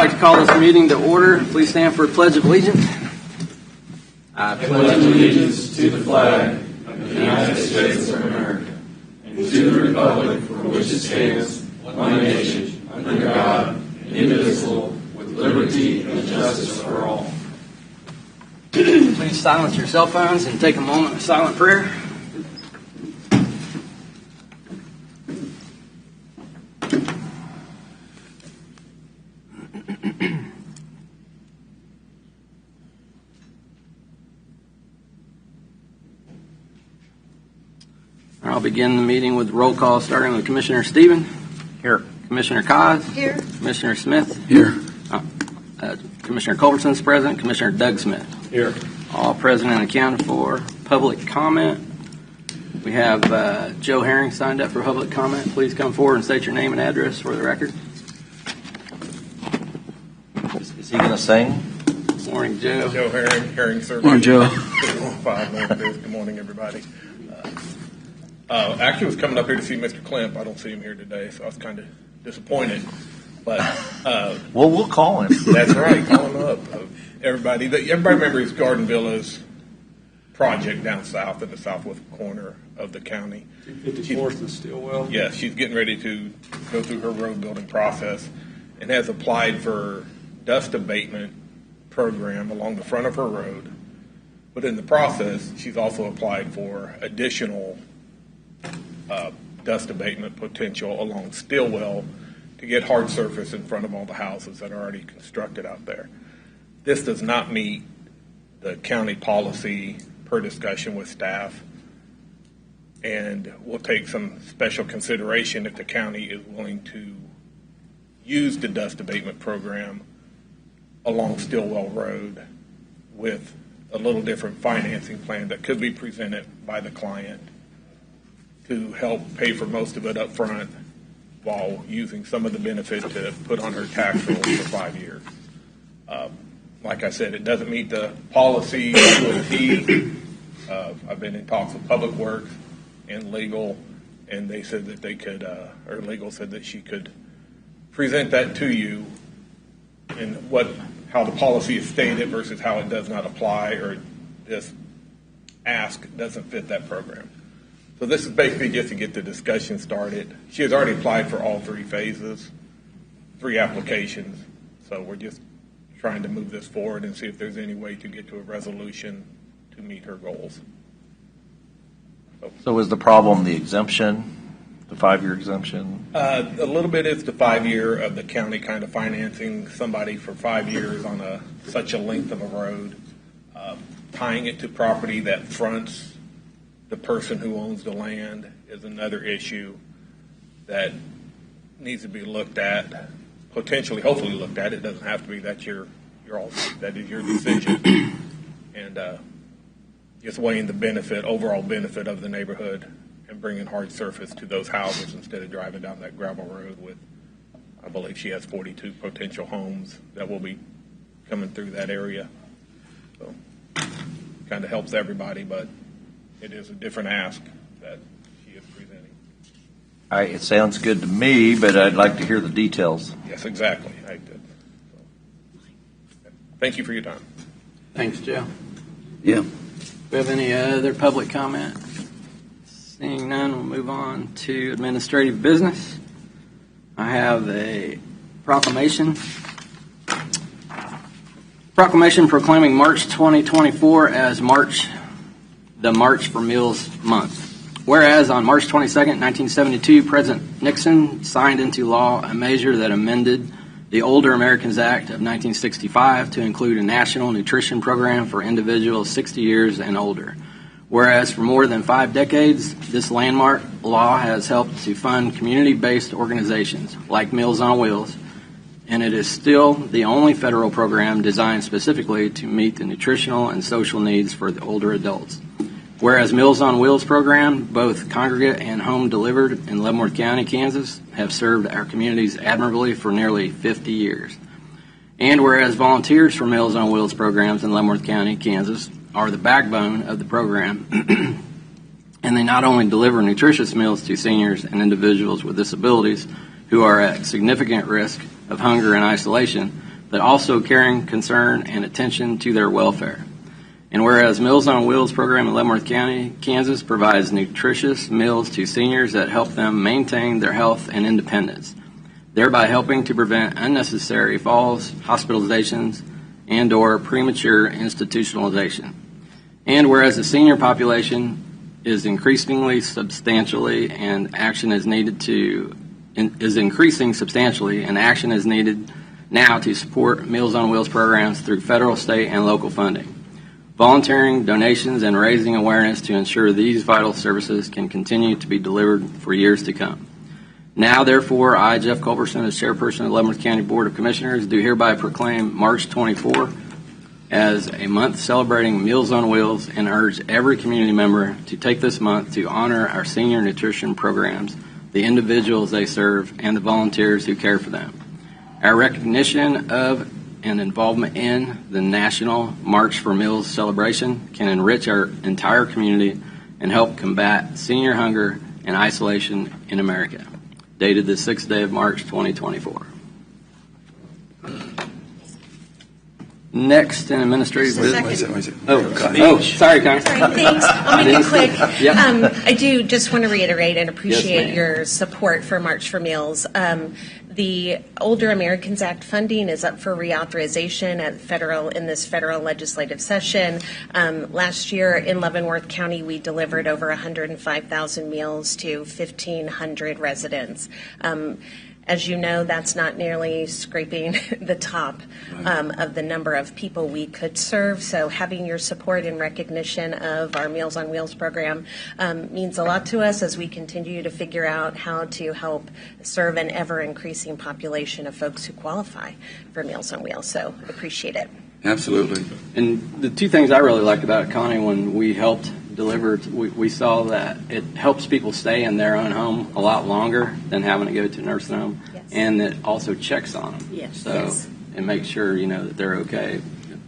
like to call this meeting to order. Please stand for a Pledge of Allegiance. I pledge allegiance to the flag of the United States of America and to the republic for which it stands, one nation, under God, indivisible, with liberty and justice for all. Please silence your cell phones and take a moment of silent prayer. I'll begin the meeting with roll call, starting with Commissioner Stephen. Here. Commissioner Cos. Here. Commissioner Smith. Here. Commissioner Culberson's present. Commissioner Doug Smith. Here. All present and accounted for. Public comment. We have Joe Herring signed up for public comment. Please come forward and state your name and address for the record. Is he going to sing? Good morning, Joe. Joe Herring Service. Morning, Joe. 5 North. Good morning, everybody. Actually, was coming up here to see Mr. Klemp. I don't see him here today, so I was kind of disappointed. But Well, we'll call him. that's right, call him up. Everybody remembers Garden Villa's project down south in the southwest corner of the county. 54th and Stillwell. Yes, she's getting ready to go through her road building process and has applied for dust abatement program along the front of her road. But in the process, she's also applied for additional dust abatement potential along Stillwell to get hard surface in front of all the houses that are already constructed out there. This does not meet the county policy per discussion with staff, and will take some special consideration if the county is willing to use the dust abatement program along Stillwell Road with a little different financing plan that could be presented by the client to help pay for most of it up front while using some of the benefit to put on her tax roll for 5 years. Like I said, it doesn't meet the policy to a T. I've been in talks with Public Works and legal, and they said that they could, or legal said that she could present that to you and how the policy is stated versus how it does not apply, or this ask doesn't fit that program. So this is basically just to get the discussion started. She has already applied for all 3 phases, 3 applications. So we're just trying to move this forward and see if there's any way to get to a resolution to meet her goals. So is the problem the exemption, the 5-year exemption? A little bit is the 5-year of the county kind of financing somebody for 5 years on such a length of a road, tying it to property that fronts the person who owns the land is another issue that needs to be looked at, potentially, hopefully looked at. It doesn't have to be. That is your decision, and just weighing the overall benefit of the neighborhood, and bringing hard surface to those houses instead of driving down that gravel road with, I believe she has 42 potential homes that will be coming through that area. So, kind of helps everybody, but it is a different ask that she is presenting. All right, it sounds good to me, but I'd like to hear the details. Yes, exactly. I did. So, thank you for your time. Thanks, Joe. Yeah. Do we have any other public comment? Seeing none, we'll move on to administrative business. I have a proclamation. Proclamation proclaiming March 2024 as the March for Meals Month. Whereas on March 22nd, 1972, President Nixon signed into law a measure that amended the Older Americans Act of 1965 to include a national nutrition program for individuals 60 years and older. Whereas for more than 5 decades, this landmark law has helped to fund community-based organizations like Meals on Wheels, and it is still the only federal program designed specifically to meet the nutritional and social needs for the older adults. Whereas Meals on Wheels program, both congregate and home delivered in Leavenworth County, Kansas, have served our communities admirably for nearly 50 years. And whereas volunteers for Meals on Wheels programs in Leavenworth County, Kansas, are the backbone of the program, and they not only deliver nutritious meals to seniors and individuals with disabilities who are at significant risk of hunger and isolation, but also caring, concern, and attention to their welfare. And whereas Meals on Wheels program in Leavenworth County, Kansas provides nutritious meals to seniors that help them maintain their health and independence, thereby helping to prevent unnecessary falls, hospitalizations, and/or premature institutionalization. And whereas the senior population is increasingly substantially and action is needed is increasing substantially and action is needed now to support Meals on Wheels programs through federal, state, and local funding, volunteering, donations, and raising awareness to ensure these vital services can continue to be delivered for years to come. Now, therefore, I, Jeff Culberson, as chairperson of the Leavenworth County Board of Commissioners, do hereby proclaim March 24 as a month celebrating Meals on Wheels and urge every community member to take this month to honor our senior nutrition programs, the individuals they serve, and the volunteers who care for them. Our recognition of and involvement in the National March for Meals celebration can enrich our entire community and help combat senior hunger and isolation in America. Dated the 6th day of March, 2024. Next, in administrative business. Sorry, Connie. Sorry, thanks. I'll make it quick. Yep. I do just want to reiterate and appreciate Yes, your support for March for Meals. The Older Americans Act funding is up for reauthorization in this federal legislative session. Last year in Leavenworth County, we delivered over 105,000 meals to 1,500 residents. As you know, that's not nearly scraping the top of the number of people we could serve. So having your support and recognition of our Meals on Wheels program means a lot to us as we continue to figure out how to help serve an ever-increasing population of folks who qualify for Meals on Wheels. So appreciate it. Absolutely. And the two things I really liked about it, Connie, when we helped deliver, we saw that it helps people stay in their own home a lot longer than having to go to a nursing home. Yes. And it also checks on them. Yes. So Yes. and make sure, that they're okay.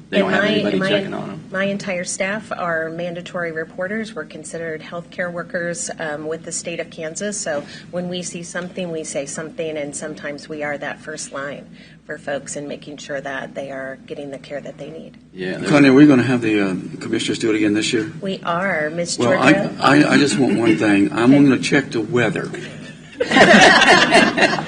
They don't have anybody checking on them. My entire staff are mandatory reporters. We're considered healthcare workers with the state of Kansas. So when we see something, we say something, and sometimes we are that first line for folks in making sure that they are getting the care that they need. Yeah. Connie, are we going to have the commissioners do it again this year? We are, Ms. Well, Georgia. I just want one thing. I'm going to check the weather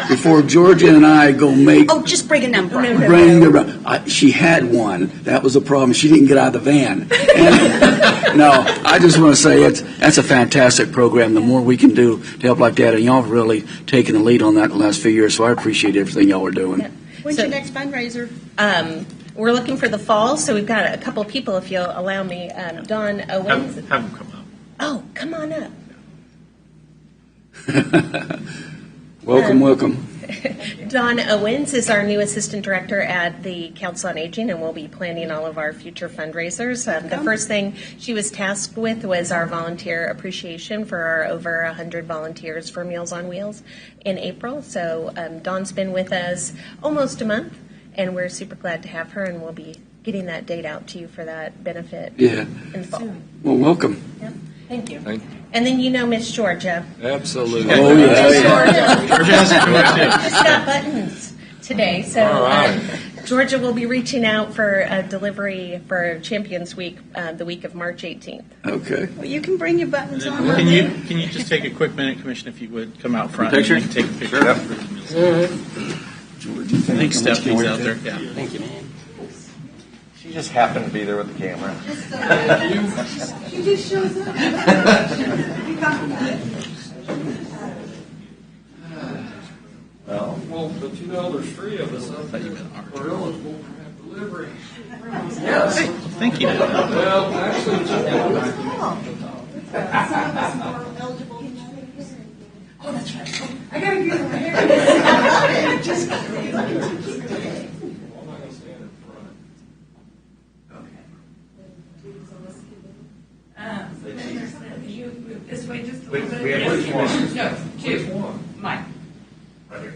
before Georgia and I go make. Oh, just bring a number. Bring the. She had one. That was a problem. She didn't get out of the van. And, no, I just want to say that's a fantastic program. The more we can do to help like that, and y'all have really taken the lead on that in the last few years. So I appreciate everything y'all are doing. Yeah. When's So- your next fundraiser? We're looking for the fall, so we've got a couple people, if you'll allow me. Don Owens. Have them come up. Oh, come on up. Welcome. Don Owens is our new assistant director at the Council on Aging, and we'll be planning all of our future fundraisers. The first thing she was tasked with was our volunteer appreciation for our over 100 volunteers for Meals on Wheels in April. So Dawn's been with us almost a month, and we're super glad to have her, and we'll be getting that date out to you for that benefit Yeah. in the fall. Well, welcome. Yep. Thank you. Thank And then Miss Georgia. Absolutely. Oh, yeah. Just got buttons today, so All right. Georgia will be reaching out for a delivery for Champions Week, the week of March 18th. Okay. Well, you can bring your buttons on. Can you just take a quick minute, Commissioner, if you would, come out front? Picture? And take a picture. I think Stephanie's out there, yeah. Thank you, man. She just happened to be there with the camera. She just shows up. Well, but there's three of us up there are eligible to have delivery. Hey, thank you. Well, actually, Oh, that's right. I gotta get over here. I love it. Just I'm not going to stand in front. This way just a We little bit. have which one? No, Which two. one? Mine. Right here.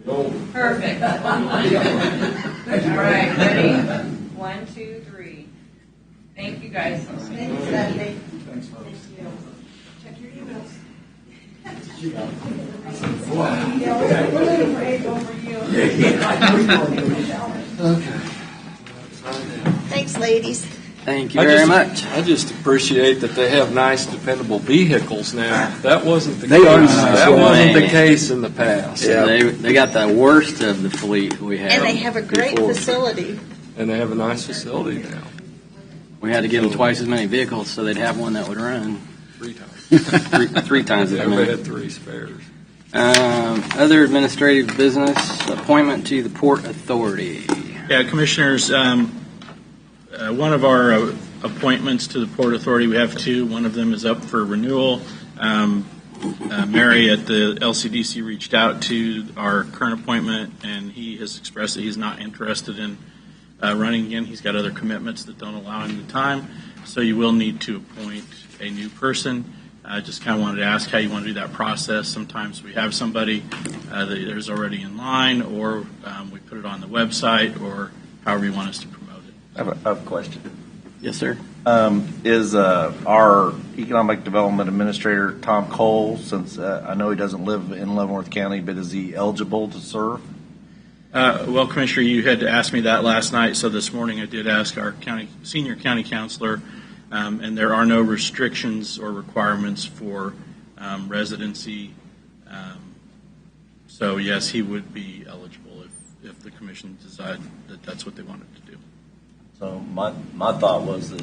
The old one. Perfect. All right, ready? 1, 2, 3. Thank you, guys. Thanks, Stephanie. Thanks, folks. Check your emails. We're looking for egg over you. Thanks, ladies. Thank you very much. I just appreciate that they have nice, dependable vehicles now. That wasn't the They case. are nice. That wasn't the Yeah. case in the past. Yeah. They got the worst of the fleet we had. And they have a great before. facility. And they have a nice facility now. We had to give them twice as many vehicles so they'd have one that would run 3 times. three times as Everybody many. had 3 spares. Other administrative business, appointment to the Port Authority. Yeah, Commissioners, one of our appointments to the Port Authority, we have 2. One of them is up for renewal. Mary at the LCDC reached out to our current appointment, and he has expressed that he's not interested in running again. He's got other commitments that don't allow him the time, so you will need to appoint a new person. I just kind of wanted to ask how you want to do that process. Sometimes we have somebody that is already in line, or we put it on the website, or however you want us to promote it. I have a question. Yes, sir. Is our Economic Development Administrator, Tom Cole, since I know he doesn't live in Leavenworth County, but is he eligible to serve? Well, Commissioner, you had asked me that last night, so this morning I did ask our senior county counselor, and there are no restrictions or requirements for residency. So, yes, he would be eligible if the commission decided that that's what they wanted to do. So my thought was that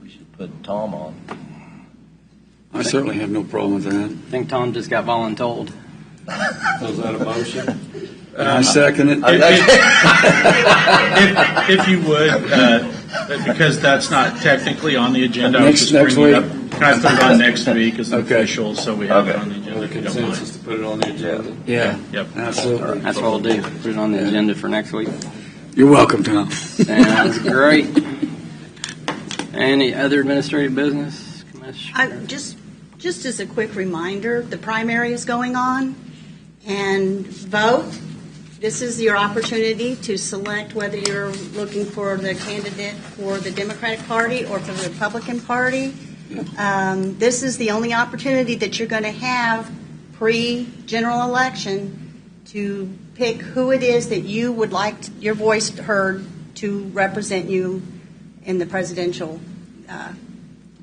we should put Tom on. I certainly have no problem with that. I think Tom just got voluntold. So is that a motion? I second it. If you would, because that's not technically on the agenda, I was Next just bringing it week? up. Can I put it on next week as Okay. official, so we have it Okay. on the agenda? The if you don't mind. consensus to put it on the agenda? Yeah, Yep. absolutely. That's what we'll do. Put it on the agenda for next week. You're welcome, Tom. Sounds great. Any other administrative business, Commissioner? Just as a quick reminder, the primary is going on, and vote. This is your opportunity to select whether you're looking for the candidate for the Democratic Party or for the Republican Party. This is the only opportunity that you're going to have pre-general election to pick who it is that you would like your voice heard to represent you in the presidential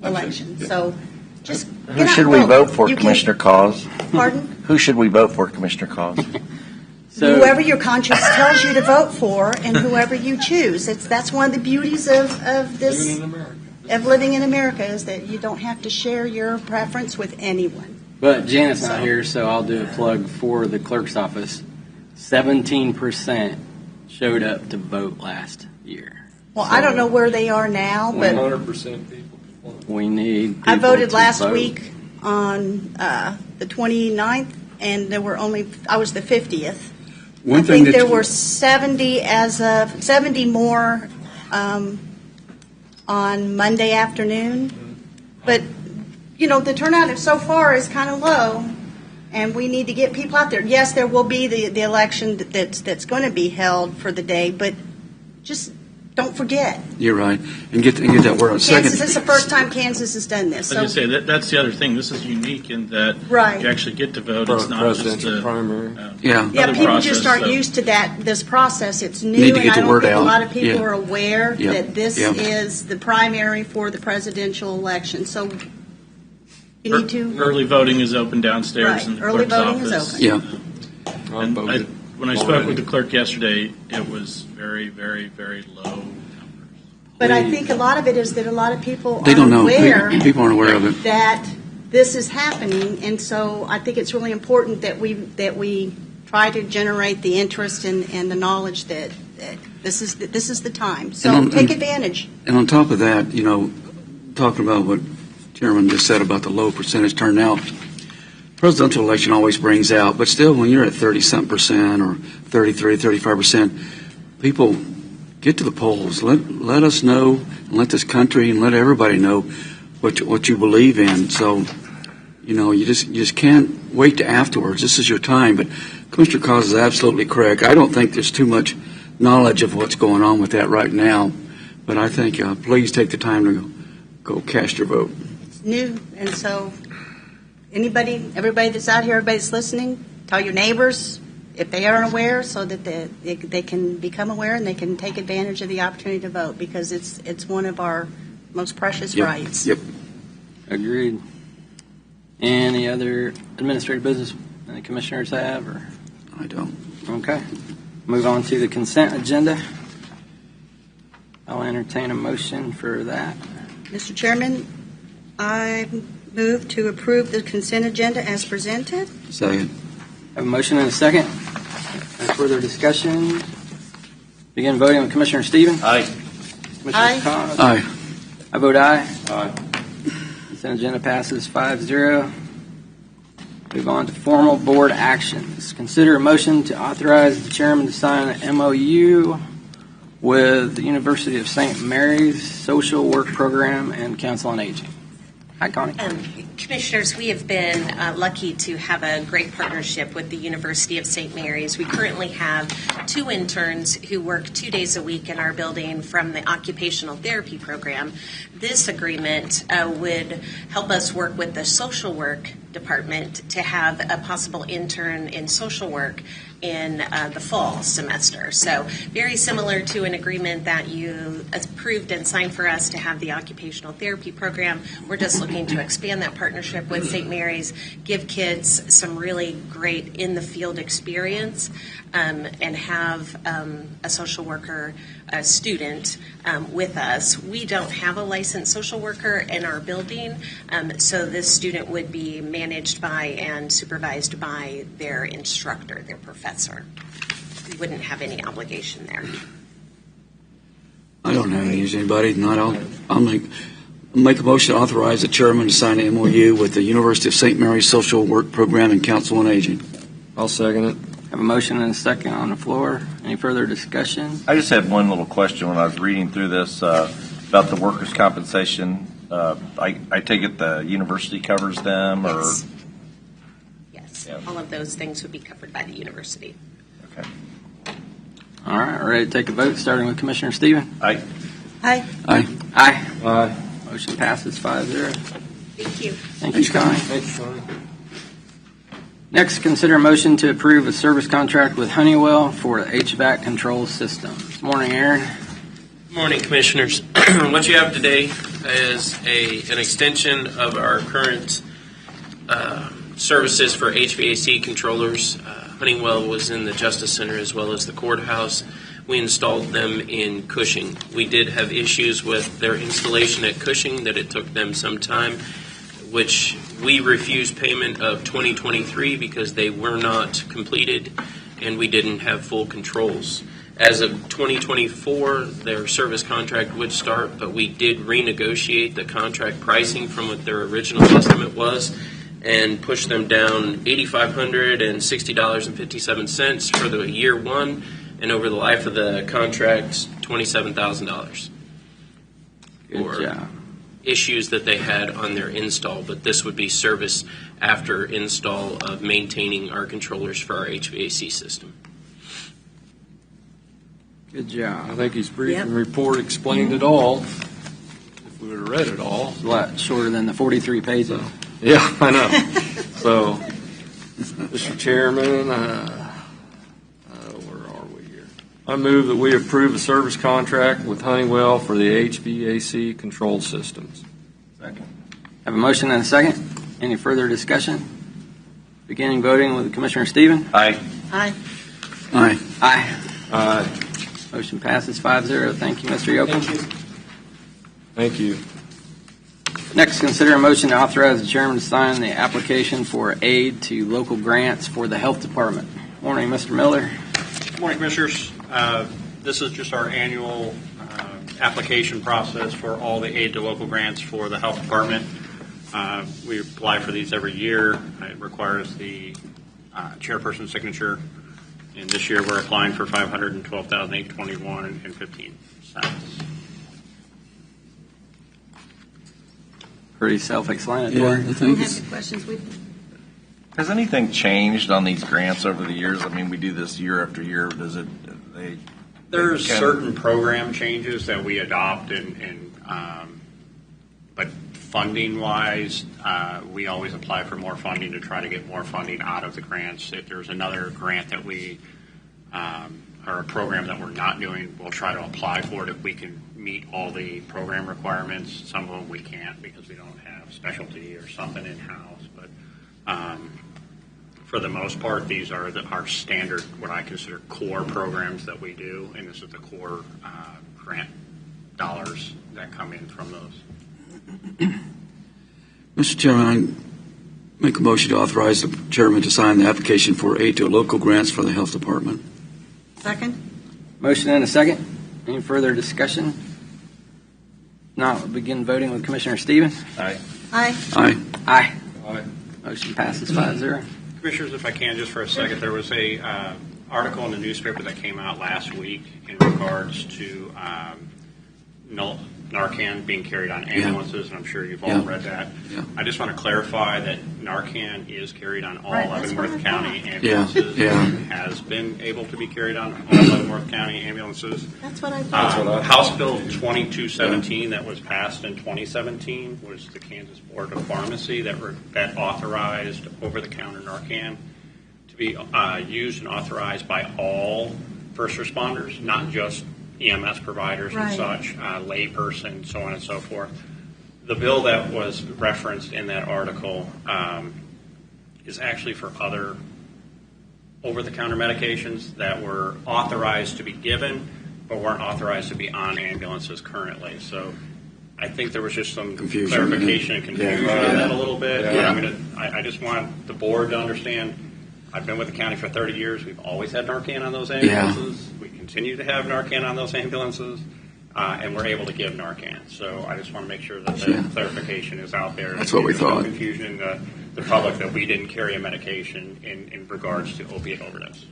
election. So just Who get out should and we vote for, You can- Commissioner Cause? Pardon? Who should we vote for, Commissioner Cause? So, Whoever your conscience tells you to vote for, and whoever you choose. That's one of the beauties of this Living in America. of living in America, is that you don't have to share your preference with anyone. but Janet's not here, so I'll do a plug for the clerk's office. 17% showed up to vote last year. Well, I don't know where they are now, but 100% people. We need I people voted to last vote. week on the 29th, and I was the 50th. One I thing think that there were 70 more on Monday afternoon. But, the turnout so far is kind of low, and we need to get people out there. Yes, there will be the election that's going to be held for the day, but just don't forget. You're right, and get that word on. Kansas, Second, this is the first time Kansas has done this. I was going to say, that's the other thing. This is unique in that Right. you actually get to vote. For It's a not just presidential a primary. Yeah. Yeah, other people process, just aren't so- used to this process. It's new, Need to get and I the don't word think a out. lot of people Yeah. are aware Yeah. that this Yeah. is the primary for the presidential election. So you need to, Early voting is open downstairs right, in the early clerk's voting is office. open. Yeah. I And voted when I spoke already. with the clerk yesterday, it was very, very, very low. But I think a lot of it is that a lot of people They don't aren't know. aware People aren't aware of it. that this is happening, and so I think it's really important that we try to generate the interest and the knowledge that this is the time. So And take advantage. And on top of that, talking about what Chairman just said about the low percentage turnout, presidential election always brings out, but still, when you're at 30-something percent or 33, 35%, people get to the polls. Let us know, and let this country and let everybody know what you believe in. So, you just can't wait to afterwards. This is your time. But Commissioner Cause is absolutely correct. I don't think there's too much knowledge of what's going on with that right now. But I think please take the time to go cast your vote. It's new, and so everybody that's out here, everybody that's listening, tell your neighbors if they aren't aware, so that they can become aware and they can take advantage of the opportunity to vote, because it's one of our most precious rights. Yep. Agreed. Any other administrative business any commissioners have? Or I don't. okay. Move on to the consent agenda. I'll entertain a motion for that. Mr. Chairman, I move to approve the consent agenda as presented. Second. Have a motion and a second. Any further discussion? Begin voting with Commissioner Stevens. Aye. Commissioner Aye. Cobb. Aye. I vote aye. Aye. Consent agenda passes 5-0. Move on to formal board actions. Consider a motion to authorize the chairman to sign an MOU with the University of St. Mary's Social Work Program and Council on Aging. Hi, Connie. Commissioners, we have been lucky to have a great partnership with the University of St. Mary's. We currently have 2 interns who work 2 days a week in our building from the occupational therapy program. This agreement would help us work with the social work department to have a possible intern in social work in the fall semester. So very similar to an agreement that you approved and signed for us to have the occupational therapy program. We're just looking to expand that partnership with St. Mary's, give kids some really great in-the-field experience, and have a social worker, a student with us. We don't have a licensed social worker in our building, so this student would be managed by and supervised by their instructor, their professor. We wouldn't have any obligation there. I don't have any use anybody. Not I'll make a motion to authorize the chairman to sign an MOU with the University of St. Mary's Social Work Program and Council on Aging. I'll second it. Have a motion and a second on the floor. Any further discussion? I just had one little question when I was reading through this about the workers' compensation. I take it the university covers them, or Yes. Yes. Yeah. All of those things would be covered by the university. okay. All right, ready to take a vote, starting with Commissioner Stevens. Aye. Aye. Aye. Aye. Aye. Motion passes 5-0. Thank you. Thank you, Connie. Thank you, Connie. Next, consider a motion to approve a service contract with Honeywell for the HVAC control system. Morning, Aaron. Morning, Commissioners. What you have today is an extension of our current services for HVAC controllers. Honeywell was in the Justice Center as well as the courthouse. We installed them in Cushing. We did have issues with their installation at Cushing that it took them some time, which we refused payment of 2023 because they were not completed and we didn't have full controls. As of 2024, their service contract would start, but we did renegotiate the contract pricing from what their original estimate was and push them down $8,560.57 for the year one, and over the life of the contract, $27,000. Good job. Issues that they had on their install, but this would be service after install of maintaining our controllers for our HVAC system. Good I job. think his briefing Yep. report explained it all. If we would have read it all. It's a lot shorter than the 43 pages. Yeah, I know. So, Mr. Chairman, where are we here? I move that we approve a service contract with Honeywell for the HVAC control systems. Have a motion and a second. Any further discussion? Beginning voting with Commissioner Stevens. Aye. Aye. Aye. Aye. Aye. Motion passes 5-0. Thank you, Mr. Yocum. Thank you. Next, consider a motion to authorize the chairman to sign the application for aid to local grants for the health department. Morning, Mr. Miller. Good morning, Commissioners. This is just our annual application process for all the aid to local grants for the health department. We apply for these every year. It requires the chairperson's signature. And this year we're applying for $512,821.15. Pretty self-explanatory. I Don't think have it's, any questions. Has anything changed on these grants over the years? I mean, we do this year after year. Does it? There's kind of- certain program changes that we adopt, but Funding-wise, we always apply for more funding to try to get more funding out of the grants. If there's another grant that we, or a program that we're not doing, we'll try to apply for it if we can meet all the program requirements. Some of them we can't because we don't have specialty or something in-house. But for the most part, these are our standard, what I consider core programs that we do, and this is the core grant dollars that come in from those. Mr. Chairman, I make a motion to authorize the chairman to sign the application for aid to local grants for the health department. Second? Motion and a second. Any further discussion? Now we'll begin voting with Commissioner Stevens. Aye. Aye. Aye. Aye. Aye. Motion passes 5-0. Commissioners, if I can, just for a second, there was a article in the newspaper that came out last week in regards to Narcan being carried on ambulances, and I'm sure you've all read that. Yeah. I just want to clarify that Narcan is carried on all Right, that's Leavenworth what I County thought. ambulances. Yeah. Has been able to be carried on all Leavenworth County ambulances. That's what I thought. House Bill 2217 that was passed in 2017 was the Kansas Board of Pharmacy that authorized over-the-counter Narcan to be used and authorized by all first responders, not just EMS providers and Right. such, layperson, so on and so forth. The bill that was referenced in that article is actually for other over-the-counter medications that were authorized to be given but weren't authorized to be on ambulances currently. So I think there was just some Confusion. clarification and confusion on that a little bit. Yeah. I just want the board to understand, I've been with the county for 30 years. We've always had Narcan on those ambulances. We continue to have Narcan on those ambulances, and we're able to give Narcan. So I just want to make sure that the clarification is out there. That's what we There's no thought. confusion in the public that we didn't carry a medication in regards to opiate overdose.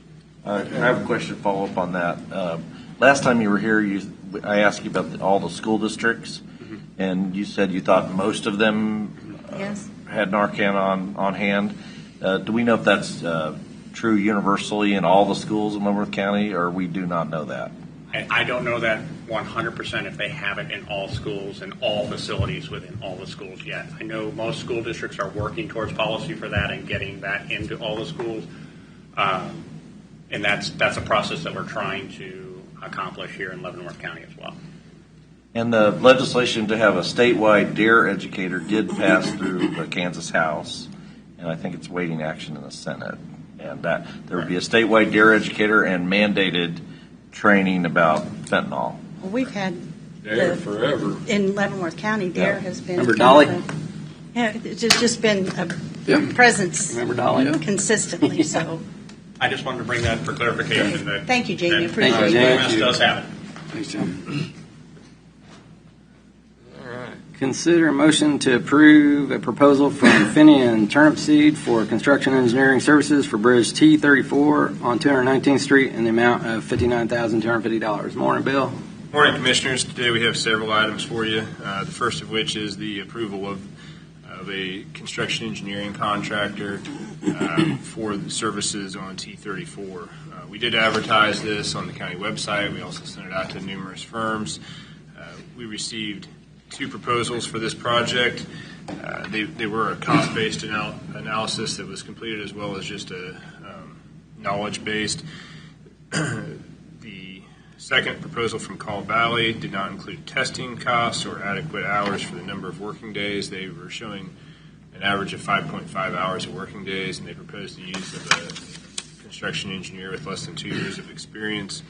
I have a question to follow up on that. Last time you were here, I asked you about all the school districts, and you said you thought most of them Yes. had Narcan on hand. Do we know if that's true universally in all the schools in Leavenworth County, or we do not know that? I don't know that 100% if they have it in all schools and all facilities within all the schools yet. I know most school districts are working towards policy for that and getting that into all the schools. And that's a process that we're trying to accomplish here in Leavenworth County as well. And the legislation to have a statewide DARE educator did pass through the Kansas House, and I think it's waiting action in the Senate. And that there would be a statewide DARE educator and mandated training about fentanyl. Well, we've had There forever. in Leavenworth County, DARE has been. Remember Dolly? Yeah, it's just been a Yeah. presence Remember Dolly? consistently, so. I just wanted to bring that for clarification. That, Thank you, Jamie. that Appreciate it. EMS does have it. Thanks, Jim. All right. Consider a motion to approve a proposal from Finney and Turnipseed for construction engineering services for Bridge T34 on 219th Street in the amount of $59,250. Morning, Bill. Morning, Commissioners. Today we have several items for you. The first of which is the approval of a construction engineering contractor for the services on T34. We did advertise this on the county website. We also sent it out to numerous firms. We received 2 proposals for this project. They were a cost-based analysis that was completed, as well as just a knowledge-based. The second proposal from Call Valley did not include testing costs or adequate hours for the number of working days. They were showing an average of 5.5 hours of working days, and they proposed the use of a construction engineer with less than 2 years of experience.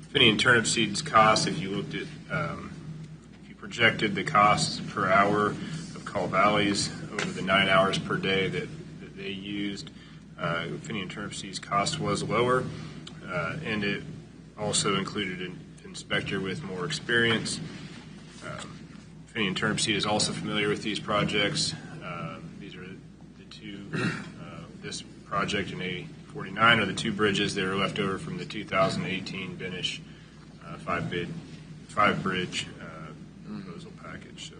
Finney and Turnipseed's costs, if you looked at, if you projected the costs per hour of Call Valley's over the 9 hours per day that they used, Finney and Turnipseed's cost was lower, and it also included an inspector with more experience. Finney and Turnipseed is also familiar with these projects. These are the 2, this project and 8049 are the 2 bridges that are left over from the 2018 Benish 5-bridge proposal package. So,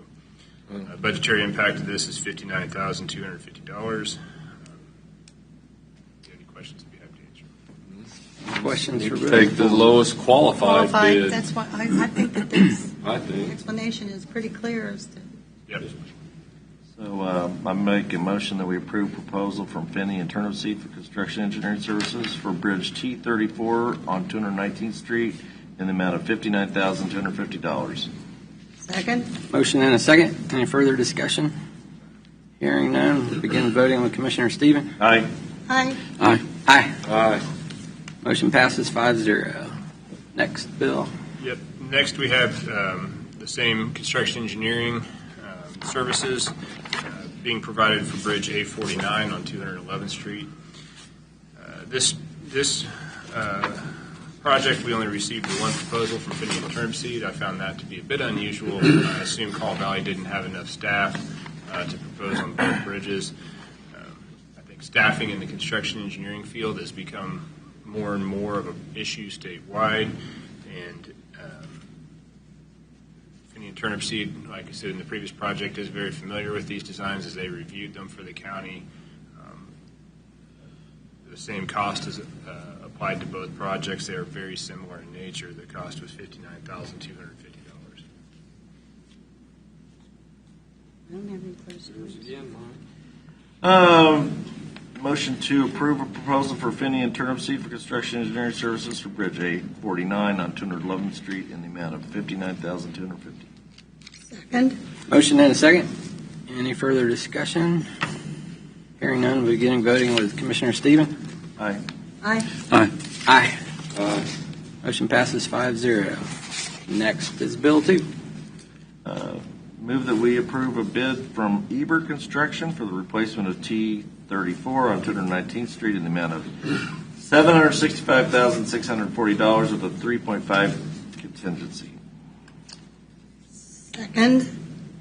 budgetary impact of this is $59,250. Any questions, I'd be happy to answer. Questions for Bill? Take the lowest qualified bid. That's why I think that this I think. explanation is pretty clear as to. Yep. So I make a motion that we approve proposal from Finney and Turnipseed for construction engineering services for Bridge T34 on 219th Street in the amount of $59,250. Second? Motion and a second. Any further discussion? Hearing none, we'll begin voting with Commissioner Stephen. Aye. Aye. Aye. Aye. Aye. Motion passes 5-0. Next, Bill. Yep. Next, we have the same construction engineering services being provided for Bridge A49 on 211th Street. This project, we only received one proposal from Finney and Turnipseed. I found that to be a bit unusual. I assume Call Valley didn't have enough staff to propose on both bridges. I think staffing in the construction engineering field has become more and more of an issue statewide, and Finney and Turnipseed, like I said in the previous project, is very familiar with these designs as they reviewed them for the county. The same cost is applied to both projects. They are very similar in nature. The cost was $59,250. I don't have any questions. Motion to approve a proposal for Finney and Turnipseed for construction engineering services for Bridge A49 on 211th Street in the amount of $59,250. Second? Motion and a second. Any further discussion? Hearing none, we'll begin voting with Commissioner Stephen. Aye. Aye. Aye. Aye. Aye. Motion passes 5-0. Next is Bill 2. Move that we approve a bid from Eber Construction for the replacement of T34 on 219th Street in the amount of $765,640 with a 3.5 contingency. Second?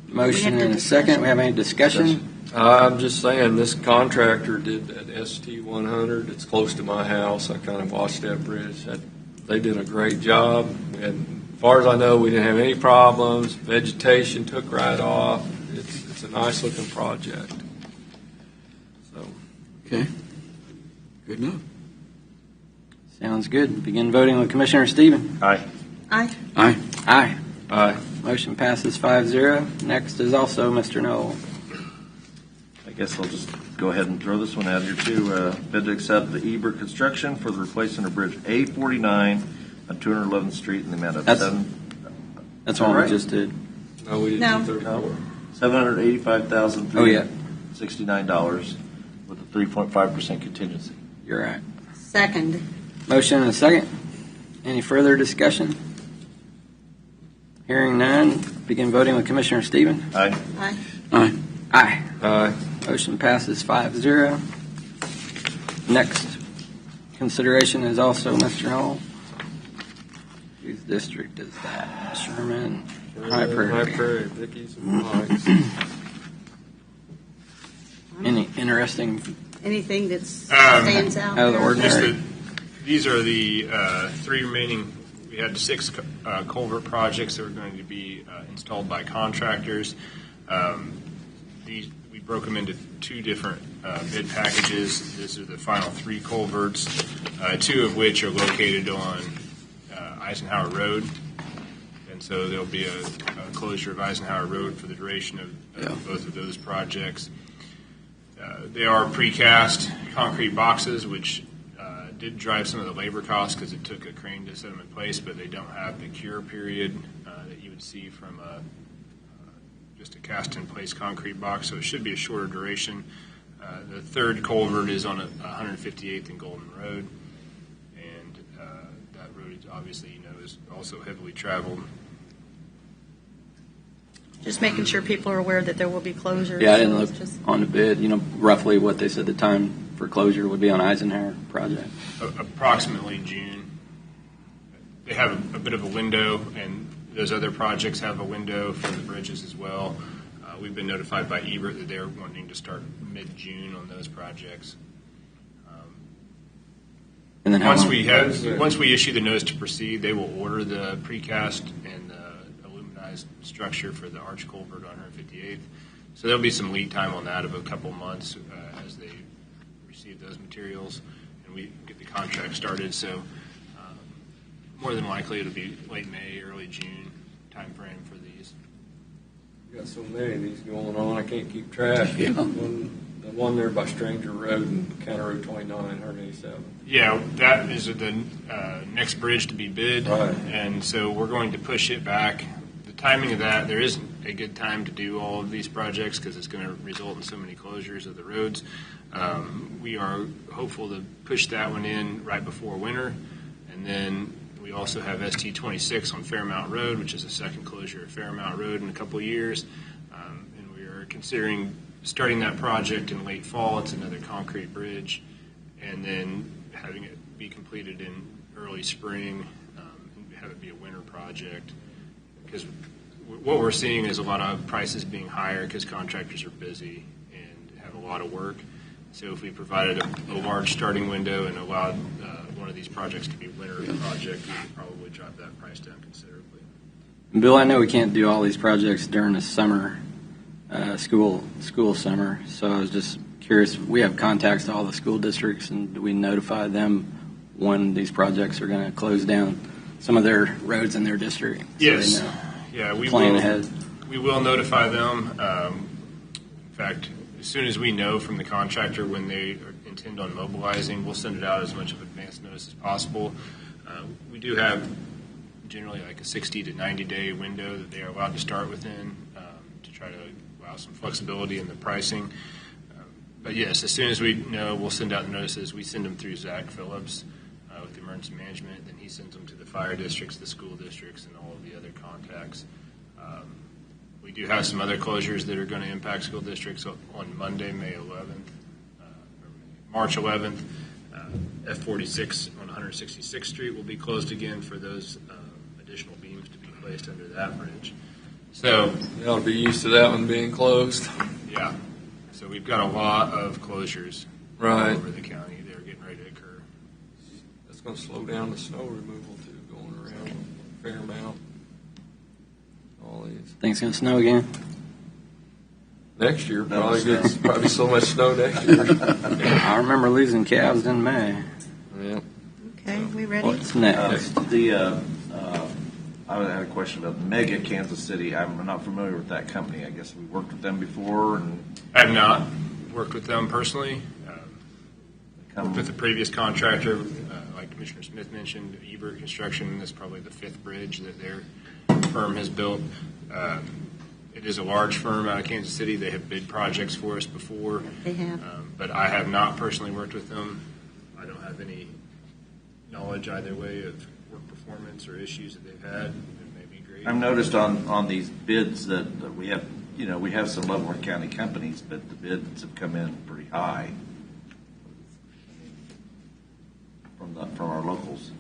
Motion and a second. We have any discussion? I'm just saying, this contractor did that ST100. It's close to my house. I kind of watched that bridge. They did a great job. And as far as I know, we didn't have any problems. Vegetation took right off. It's a nice looking project. So, Okay. Good enough. Sounds good. Begin voting with Commissioner Stephen. Aye. Aye. Aye. Aye. aye. Motion passes 5-0. Next is also Mr. Knoll. I guess I'll just go ahead and throw this one out here too. Bid to accept the Eber Construction for the replacement of Bridge A49 on 211th Street in the amount of That's what we right? just did. No, we didn't No. do 34. $785,369 with a 3.5% contingency. You're right. Second? Motion and a second. Any further discussion? Hearing none, begin voting with Commissioner Stephen. Aye. Aye. Aye. Aye. Aye. Motion passes 5-0. Next consideration is also Mr. Knoll. Whose district is that? Sherman, High Prairie. High Prairie, Vicky's and Mike's. Any interesting Anything that stands out out of the there? ordinary? These are the three remaining. We had 6 culvert projects that were going to be installed by contractors. We broke them into 2 different bid packages. These are the final 3 culverts, 2 of which are located on Eisenhower Road. And so there'll be a closure of Eisenhower Road for the duration of both of those projects. They are precast concrete boxes, which did drive some of the labor costs because it took a crane to set them in place, but they don't have the cure period that you would see from just a cast-in-place concrete box, so it should be a shorter duration. The third culvert is on 158th and Golden Road, and that road, obviously, is also heavily traveled. Just making sure people are aware that there will be closures. Yeah, I didn't look Just- on the bid. Roughly what they said the time for closure would be on Eisenhower project. Approximately June. They have a bit of a window, and those other projects have a window for the bridges as well. We've been notified by Ebert that they're wanting to start mid-June on those projects. And then how Once long- we issue the notice to proceed, they will order the precast and the aluminized structure for the arch culvert on 158th. So there'll be some lead time on that of a couple months as they receive those materials and we get the contract started. So more than likely it'll be late May, early June timeframe for these. Got so many of these going on, I can't keep track. Yeah. The one there by Stranger Road and County Road 29, 187. Yeah, that is the next bridge to be bid, Right. and so we're going to push it back. The timing of that, there isn't a good time to do all of these projects because it's going to result in so many closures of the roads. We are hopeful to push that one in right before winter, and then we also have ST26 on Fairmount Road, which is a second closure of Fairmount Road in a couple of years, and we are considering starting that project in late fall. It's another concrete bridge, and then having it be completed in early spring, and have it be a winter project. Because what we're seeing is a lot of prices being higher because contractors are busy and have a lot of work. So if we provided a large starting window and allowed one of these projects to be a winter project, we could probably drive that price down considerably. Bill, I know we can't do all these projects during the summer, school summer, so I was just curious, we have contacts to all the school districts, and do we notify them when these projects are going to close down some of their roads in their district? So Yes. they know. Yeah, we Plan will. ahead. We will notify them. In fact, as soon as we know from the contractor when they intend on mobilizing, we'll send it out as much of advance notice as possible. We do have generally like a 60 to 90 day window that they are allowed to start within to try to allow some flexibility in the pricing. But yes, as soon as we know, we'll send out the notices. We send them through Zach Phillips with emergency management. Then he sends them to the fire districts, the school districts, and all of the other contacts. We do have some other closures that are going to impact school districts on Monday, March 11th. F46 on 166th Street will be closed again for those additional beams to be placed under that bridge. So You ought to be used to that one being closed. yeah, so we've got a lot of closures all Right. over the county. They're getting ready to occur. That's going to slow down the snow removal too, going around Fairmount. All these. Think it's going to snow again? Next year, No probably snow. gets probably so much snow next year. I remember losing calves in May. Yeah. Okay, we ready? What's next? I had a question about Mega Kansas City. I'm not familiar with that company. I guess we worked with them before, and I have not worked with them personally. Worked with the previous contractor, like Commissioner Smith mentioned, Ebert Construction. That's probably the fifth bridge that their firm has built. It is a large firm out of Kansas City. They have bid projects for us before. They have. But I have not personally worked with them. I don't have any knowledge either way of work performance or issues that they've had. It may be great. I've noticed on these bids that we have, we have some Leavenworth County companies, but the bids have come in pretty high from our locals.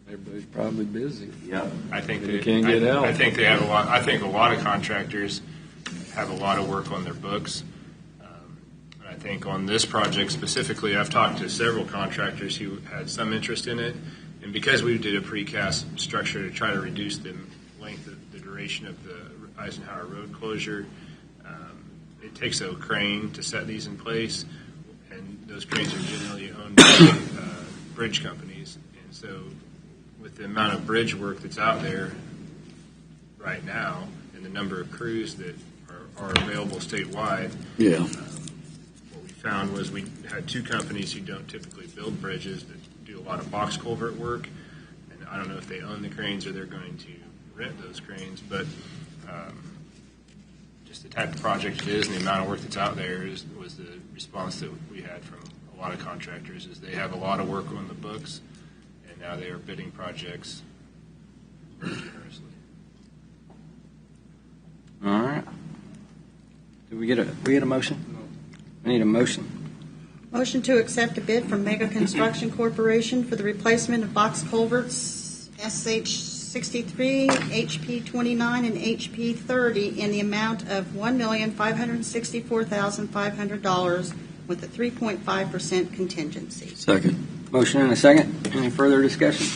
Everybody's probably busy. Yeah, I think You can't get out. I think they have a lot. I think a lot of contractors have a lot of work on their books. And I think on this project specifically, I've talked to several contractors who had some interest in it, and because we did a precast structure to try to reduce the length of the duration of the Eisenhower Road closure, it takes a crane to set these in place, and those cranes are generally owned by bridge companies, and so with the amount of bridge work that's out there right now and the number of crews that are available statewide, Yeah. what we found was we had two companies who don't typically build bridges that do a lot of box culvert work, and I don't know if they own the cranes or they're going to rent those cranes, but just the type of project it is and the amount of work that's out there was the response that we had from a lot of contractors is they have a lot of work on the books, and now they are bidding projects very generously. All right. Did we get a motion? We need a motion. Motion to accept a bid from Mega Construction Corporation for the replacement of box culverts SH63, HP29, and HP30 in the amount of $1,564,500 with a 3.5% contingency. Second. Motion and a second. Any further discussion?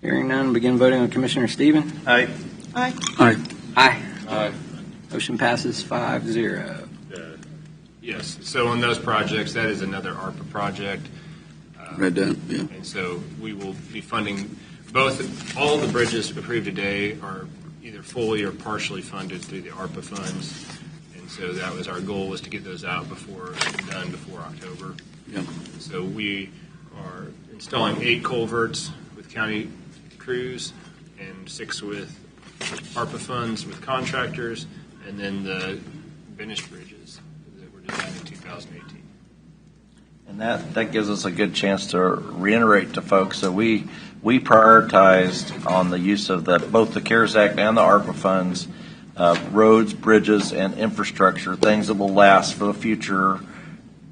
Hearing none, begin voting on Commissioner Stephen. Aye. Aye. Aye. Aye. Aye. Motion passes 5-0. Yes, so on those projects, that is another ARPA project. Read that, yeah. And so we will be funding all the bridges approved today are either fully or partially funded through the ARPA funds. And so that was our goal, was to get those out before October. Yeah. So we are installing 8 culverts with county crews and 6 with ARPA funds with contractors, and then the finished bridges that were designed in 2018. And that gives us a good chance to reiterate to folks that we prioritized on the use of both the CARES Act and the ARPA funds, roads, bridges, and infrastructure, things that will last for the future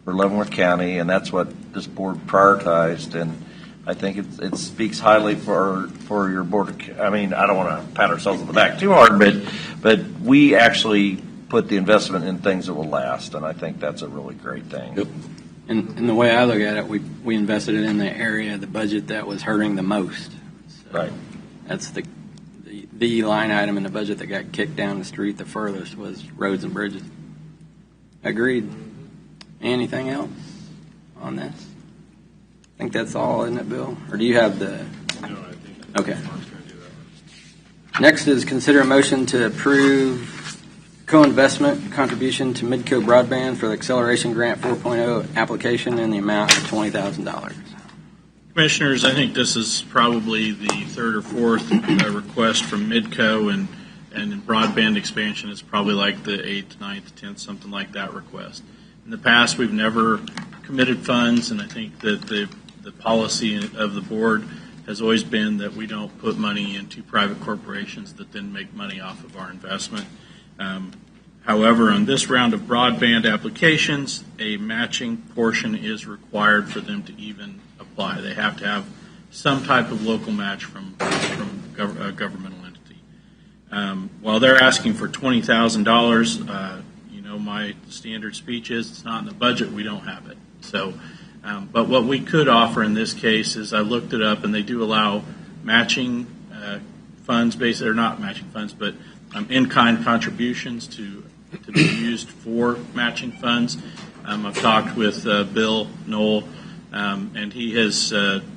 for Leavenworth County, and that's what this board prioritized. And I think it speaks highly for your board. I mean, I don't want to pat ourselves on the back too hard, but we actually put the investment in things that will last, and I think that's a really great thing. Yep. And the way I look at it, we invested it in the area of the budget that was hurting the most. So right. That's the line item in the budget that got kicked down the street the furthest was roads and bridges. Agreed. Anything else on this? I think that's all, isn't it, Bill? Or do you have the? No, I think Okay. Mark's going to do that one. Next is consider a motion to approve co-investment contribution to Midco Broadband for the Acceleration Grant 4.0 application in the amount of $20,000. Commissioners, I think this is probably the third or fourth request from Midco, and in broadband expansion, it's probably like the 8th, 9th, 10th, something like that request. In the past, we've never committed funds, and I think that the policy of the board has always been that we don't put money into private corporations that then make money off of our investment. However, on this round of broadband applications, a matching portion is required for them to even apply. They have to have some type of local match from a governmental entity. While they're asking for $20,000, my standard speech is it's not in the budget, we don't have it. So, but what we could offer in this case is I looked it up, and they do allow matching funds, basically, or not matching funds, but in-kind contributions to be used for matching funds. I've talked with Bill Knoll, and he has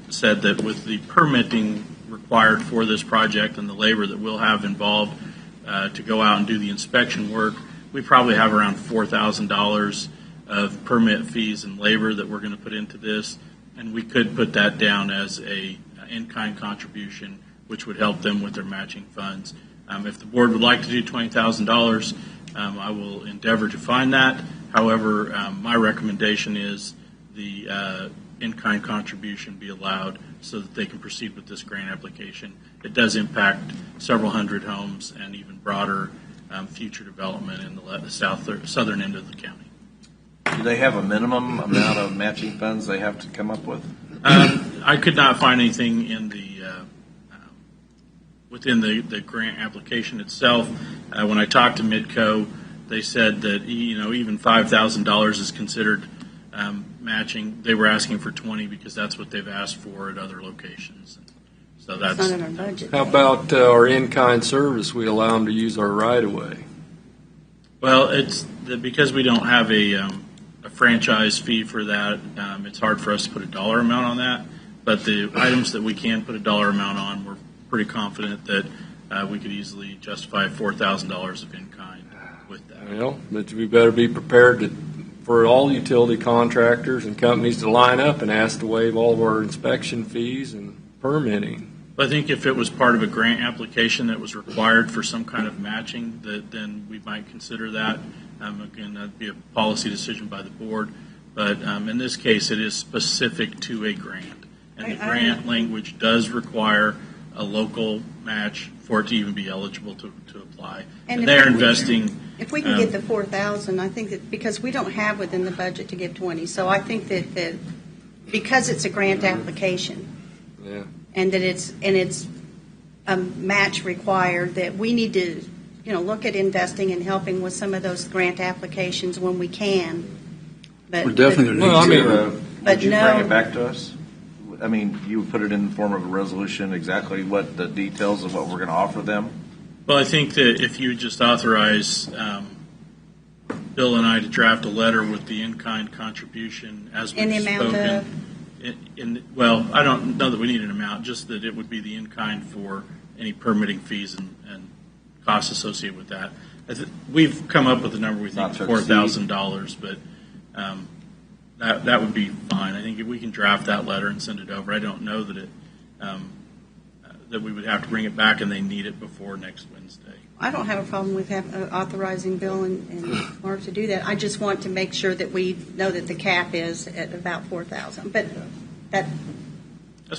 said that with the permitting required for this project and the labor that we'll have involved to go out and do the inspection work, we probably have around $4,000 of permit fees and labor that we're going to put into this, and we could put that down as a in-kind contribution, which would help them with their matching funds. If the board would like to do $20,000, I will endeavor to find that. However, my recommendation is the in-kind contribution be allowed so that they can proceed with this grant application. It does impact several hundred homes and even broader future development in the southern end of the county. Do they have a minimum amount of matching funds they have to come up with? I could not find anything in the within the grant application itself. When I talked to Midco, they said that even $5,000 is considered matching. They were asking for 20 because that's what they've asked for at other locations. So that's not in our budget. How about our in-kind service? We allow them to use our right-of-way. Well, it's because we don't have a franchise fee for that. It's hard for us to put a dollar amount on that. But the items that we can put a dollar amount on, we're pretty confident that we could easily justify $4,000 of in-kind with that. Well, but we better be prepared for all utility contractors and companies to line up and ask to waive all of our inspection fees and permitting. I think if it was part of a grant application that was required for some kind of matching, then we might consider that. Again, that'd be a policy decision by the board. But in this case, it is specific to a grant. And the grant language does require a local match for it to even be eligible to apply. And they're investing. If we can get the 4,000, I think that because we don't have within the budget to give 20, so I think that because it's a grant application, yeah, and that it's a match required, that we need to look at investing and helping with some of those grant applications when we can. But We're definitely going to need to. Would you bring it back to us? I mean, you would put it in the form of a resolution, exactly what the details of what we're going to offer them? Well, I think that if you just authorize Bill and I to draft a letter with the in-kind contribution as we've in the amount spoken. Well, I don't know that we need an amount, just that it would be the in-kind for any permitting fees and costs associated with that. We've come up with a number we think Not to exceed. $4,000, but that would be fine. I think if we can draft that letter and send it over, I don't know that that we would have to bring it back and they need it before next Wednesday. I don't have a problem with authorizing Bill and Mark to do that. I just want to make sure that we know that the cap is at about 4,000. But that's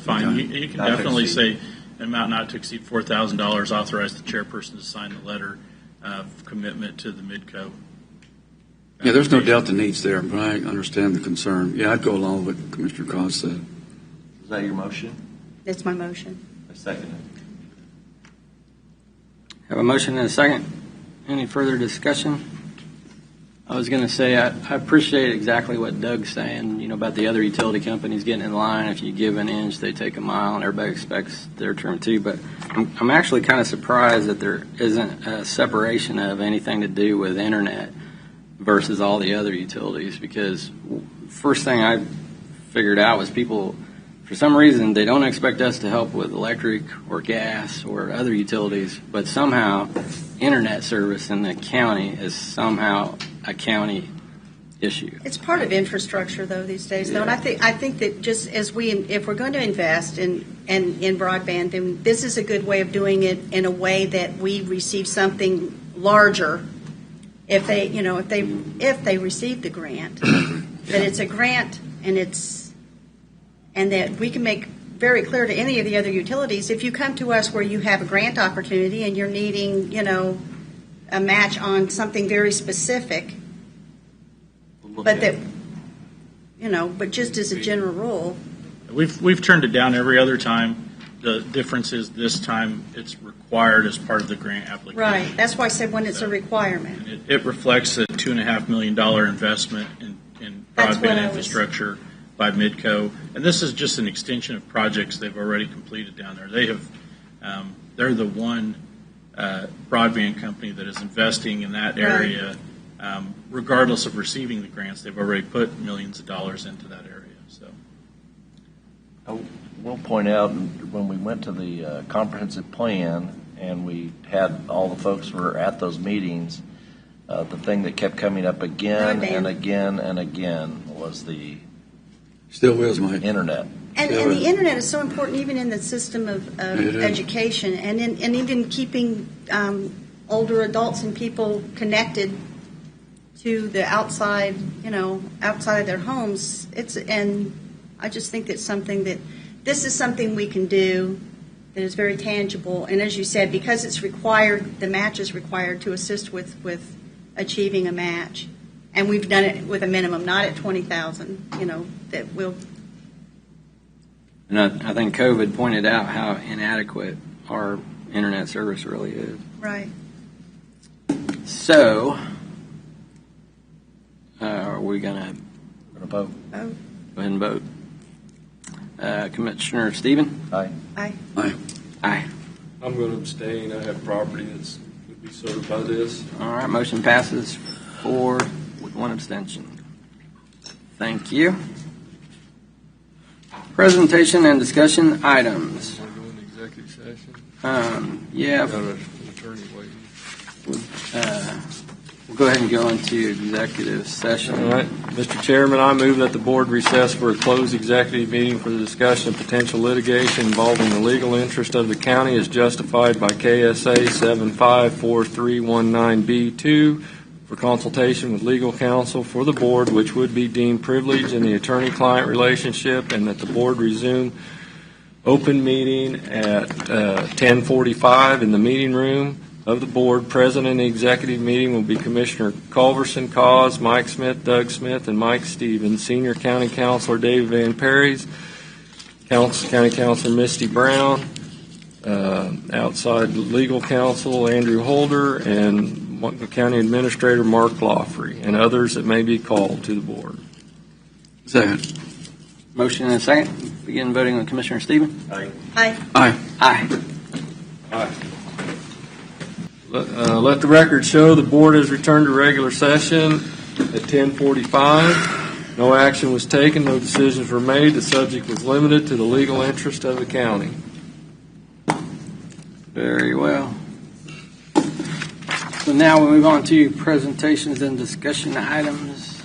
fine. You can definitely say an amount not to exceed $4,000. Authorize the chairperson to sign the letter of commitment to the Midco. Yeah, there's no doubt the needs there, but I understand the concern. Yeah, I'd go along with what Commissioner Cos said. Is that your motion? it's my motion. I second it. Have a motion and a second. Any further discussion? I was going to say I appreciate exactly what Doug's saying, about the other utility companies getting in line. If you give an inch, they take a mile, and everybody expects their turn too. But I'm actually kind of surprised that there isn't a separation of anything to do with internet versus all the other utilities, because first thing I figured out was people, for some reason, they don't expect us to help with electric or gas or other utilities, but somehow internet service in the county is somehow a county issue. It's part of infrastructure, though, these days. Though, and I think that just as if we're going to invest in broadband, then this is a good way of doing it in a way that we receive something larger. If they receive the grant, that it's a grant and that we can make very clear to any of the other utilities, if you come to us where you have a grant opportunity and you're needing, a match on something very specific, but just as a general rule. We've turned it down every other time. The difference is this time it's required as part of the grant application. Right. That's why I said when it's a requirement. It reflects a $2.5 million investment in broadband infrastructure by Midco, and this is just an extension of projects they've already completed down there. They're the one broadband company that is investing in that area, regardless of receiving the grants. They've already put millions of dollars into that area. So, I will point out, when we went to the comprehensive plan and we had all the folks who were at those meetings, the thing that kept coming up again and again and again was the Still is, Mike. internet. And the internet is so important even in the system of education and even keeping older adults and people connected to the outside, outside of their homes. And I just think that's something this is something we can do that is very tangible. And as you said, because it's required, the match is required to assist with achieving a match. And we've done it with a minimum, not at 20,000, that will. And I think COVID pointed out how inadequate our internet service really is. Right. So, are we going to vote? Oh. Go ahead and vote. Commissioner Stephen? Aye. Aye. Aye. Aye. I'm going to abstain. I have property that's would be served by this. All right, motion passes 4 with 1 abstention. Thank you. Presentation and discussion items. Want to go into executive session? Yeah. Got an attorney waiting. We'll go ahead and go into executive session. All right, Mr. Chairman, I move that the board recess for a closed executive meeting for the discussion of potential litigation involving the legal interest of the county as justified by KSA 754319B2 for consultation with legal counsel for the board, which would be deemed privileged in the attorney-client relationship, and that the board resume open meeting at 10:45 in the meeting room of the board. Present in the executive meeting will be Commissioner Culverson, Cos, Mike Smith, Doug Smith, and Mike Stevens, Senior County Counselor David Van Perry's, County Counselor Misty Brown, outside legal counsel Andrew Holder, and County Administrator Mark Lawfrey, and others that may be called to the board. Second. Motion and a second. Begin voting on Commissioner Stephen. Aye. Aye. Aye. Aye. Aye. Let the record show the board has returned to regular session at 10:45. No action was taken. No decisions were made. The subject was limited to the legal interest of the county. Very well. So now we move on to presentations and discussion items.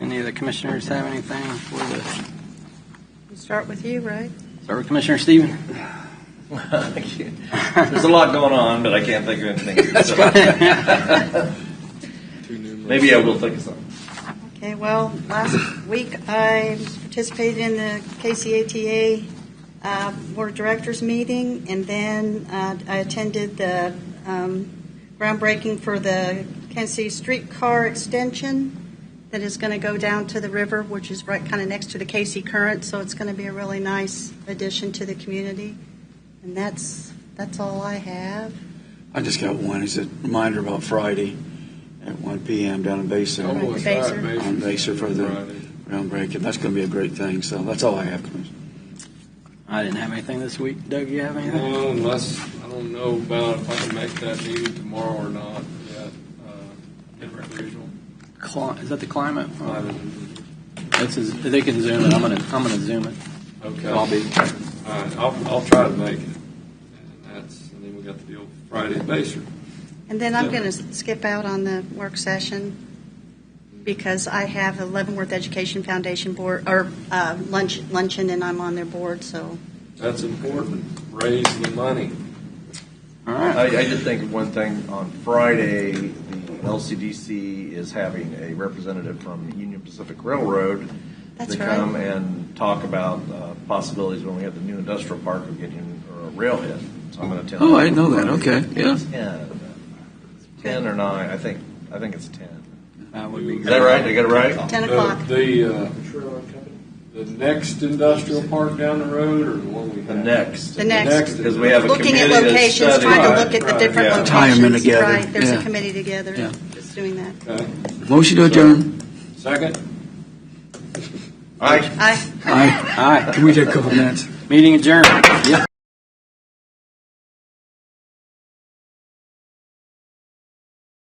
Any of the commissioners have anything for the? We'll start with you, right? Start with Commissioner Stephen. There's a lot going on, but I can't think of anything. Maybe I will think of something. Okay, well, last week I participated in the KCATA Board of Directors meeting, and then I attended the groundbreaking for the Kansas City streetcar extension that is going to go down to the river, which is right kind of next to the KC Current, so it's going to be a really nice addition to the community. And that's all I have. I just got one. It's a reminder about Friday at 1 p.m. down in Basin. Oh, On Baser. Baser for the groundbreaking. That's going to be a great thing. So that's all I have, Commissioner. I didn't have anything this week. Doug, you have anything? Well, unless, I don't know about if I can make that meeting tomorrow or not yet, in recreational. Is that the climate? It's They can zoom it. I'm gonna zoom it. Okay. So I'll be. All right, I'll try to make it. And then we got the deal Friday at Baser. And then I'm going to skip out on the work session because I have a Leavenworth Education Foundation board or luncheon, and I'm on their board. So That's important. Raise the money. All right. I did think of one thing. On Friday, the LCDC is having a representative from Union Pacific Railroad That's to right. come and talk about possibilities when we have the new industrial park of getting a railhead. So I'm going to tell. Oh, I didn't know that. Okay, yeah. 10 or 9. I think it's 10. That would be Is that right? Did I get it right? 10 o'clock. The next industrial park down the road, or the one we have? The next. The next. Because we have a Looking at committee that's locations, studying- trying to look at the different Yeah. locations. Tie 'em in together. Right, there's Yeah. a committee together Yeah. that's doing that. Okay. Motion to adjourn. Second? Aye. Aye. Aye. Aye. Can we take a couple minutes? Meeting adjourned. Yep.